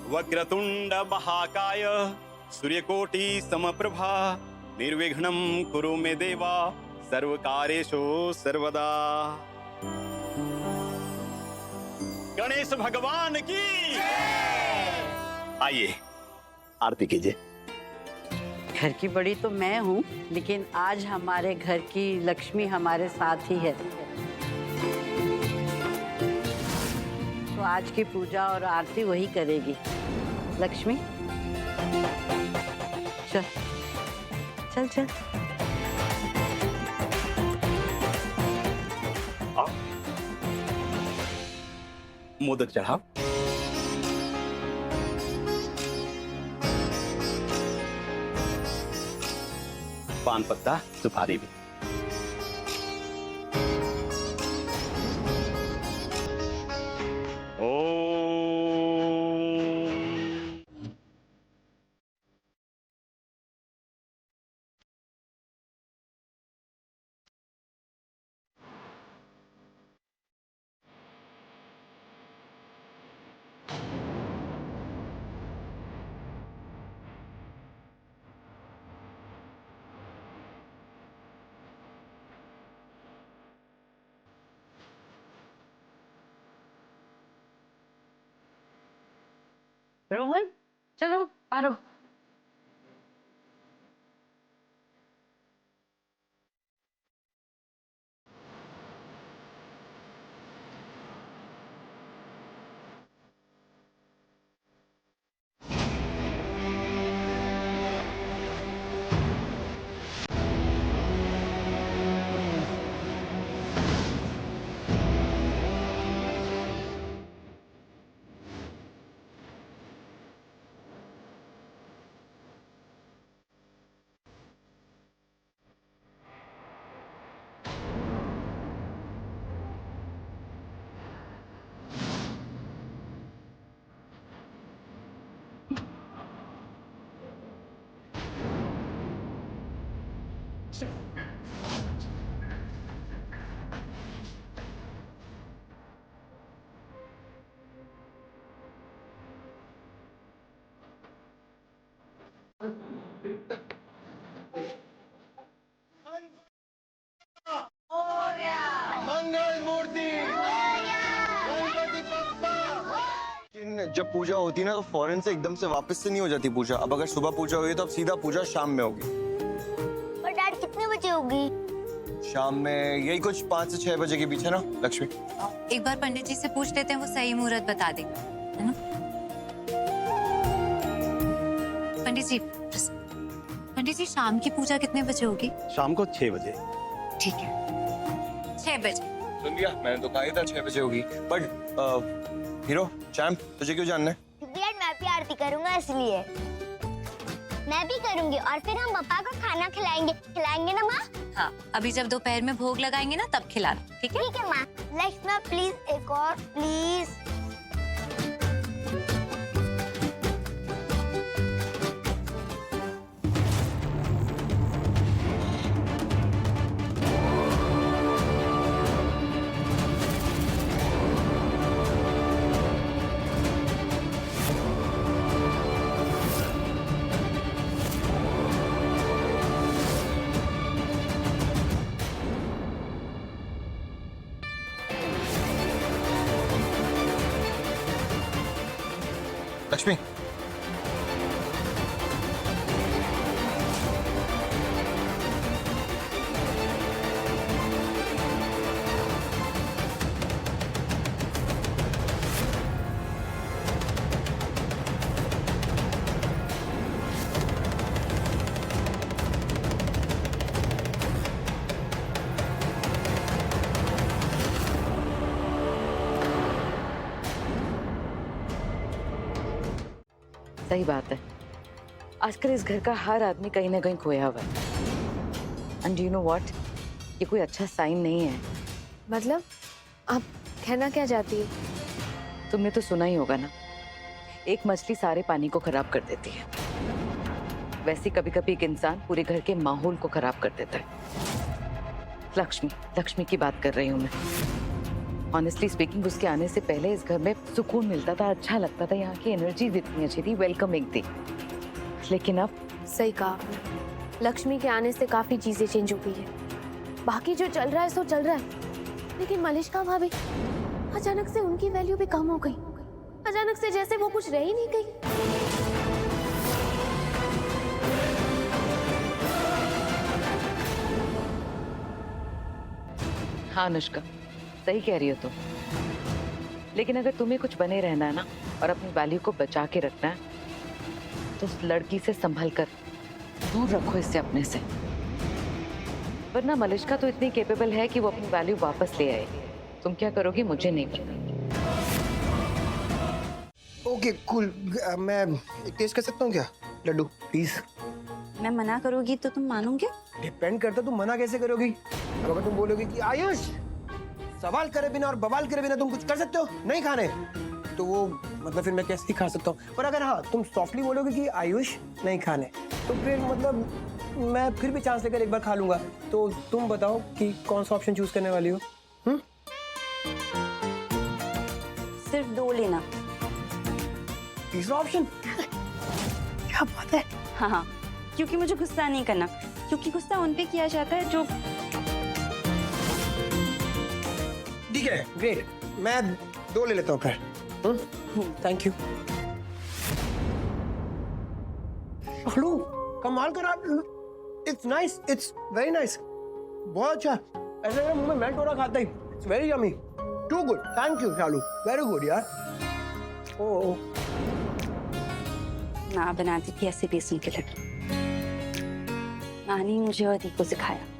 वक्रतुंड महाकाय सूर्यकोटि समप्रभा निर्विघ्नं कुरु मे देवा सर्वकार्येषु सर्वदा। गणेश भगवान की आइए आरती कीजिए। घर की बड़ी तो मैं हूँ, लेकिन आज हमारे घर की लक्ष्मी हमारे साथ ही है, तो आज की पूजा और आरती वही करेगी। लक्ष्मी चल चल चल। आओ मोदक चढ़ाओ। पान पत्ता सुपारी भी। रोहन चलो पारो। मंगल मूर्ति गणपति बप्पा। जब पूजा होती है ना तो फौरन से एकदम से वापस से नहीं हो जाती पूजा। अब अगर सुबह पूजा हुई तो अब सीधा पूजा शाम में होगी। पर डैड कितने बजे होगी? शाम में यही कुछ 5 से 6 बजे के बीच है ना लक्ष्मी। एक बार पंडित जी से पूछ लेते हैं, वो सही मुहूर्त बता देंगे, है ना? पंडित जी शाम की पूजा कितने बजे होगी? शाम को 6 बजे। ठीक है 6 बजे। सुन लिया, मैंने तो कहा ही था 6 बजे होगी। बट हीरो चैंप तुझे क्यों जानना है? क्योंकि डैड मैं भी आरती करूंगा इसलिए। मैं भी करूंगी और फिर हम पापा को खाना खिलाएंगे ना माँ? हाँ, अभी जब दोपहर में भोग लगाएंगे ना तब खिलाना, ठीक है? ठीक है माँ। लक्ष्मी प्लीज एक और प्लीज। लक्ष्मी सही बात है, आजकल इस घर का हर आदमी कहीं ना कहीं खोया हुआ है। एंड यू नो व्हाट, ये कोई अच्छा साइन नहीं है। मतलब आप कहना क्या चाहती है? तुमने तो सुना ही होगा ना, एक मछली सारे पानी को खराब कर देती है, वैसे कभी कभी एक इंसान पूरे घर के माहौल को खराब कर देता है। लक्ष्मी की बात कर रही हूँ मैं। ऑनेस्टली स्पीकिंग उसके आने से पहले इस घर में सुकून मिलता था, अच्छा लगता था, यहाँ की एनर्जी इतनी अच्छी थी, वेलकमिंग थी। लेकिन अब सही कहा आपने। लक्ष्मी के आने से काफी चीजें चेंज हो गई है। बाकी जो चल रहा है सो चल रहा है, लेकिन मलिष्का भाभी अचानक से उनकी वैल्यू भी कम हो गई। अचानक से जैसे वो कुछ रह ही नहीं गई। हाँ अनुष्का, सही कह रही हो तुम। लेकिन अगर तुम्हें कुछ बने रहना है ना और अपनी वैल्यू को बचा के रखना है तो उस लड़की से संभल कर दूर रखो इससे, अपने से। वरना मलिष्का तो इतनी कैपेबल है कि वो अपनी वैल्यू वापस ले आए। तुम क्या करोगी मुझे नहीं पता। ओके कूल, मैं एक टेस्ट कर सकता हूँ क्या लड्डू प्लीज? मैं मना करूंगी तो तुम मानोगे? डिपेंड करता तुम मना कैसे करोगी। अब अगर तुम बोलोगे कि आयुष सवाल करे बिना और बवाल करे बिना तुम कुछ कर सकते हो नहीं खाने, तो वो मतलब फिर मैं कैसे ही खा सकता हूँ। पर अगर हाँ तुम सॉफ्टली बोलोगे कि आयुष नहीं खाने, तो फिर मतलब मैं फिर भी चांस लेकर एक बार खा लूंगा। तो तुम बताओ कि कौन सा ऑप्शन चूज करने वाली हो? सिर्फ 2 लेना। तीसरा ऑप्शन? क्या बात है। हाँ हाँ, क्योंकि मुझे गुस्सा नहीं करना, क्योंकि गुस्सा उन पे किया जाता है जो। ठीक है ग्रेट, मैं 2 ले लेता हूँ फिर। Thank you. हेलो, कमाल करा। It's nice, it's very nice. बहुत अच्छा, ऐसे मेरे मुंह में मेल्ट हो रहा खाता ही। It's very yummy, too good. Thank you Shalu, very good यार। ओह माँ बनाती थी ऐसे बेसन के लड्डू। माँ ने मुझे और दी को सिखाया।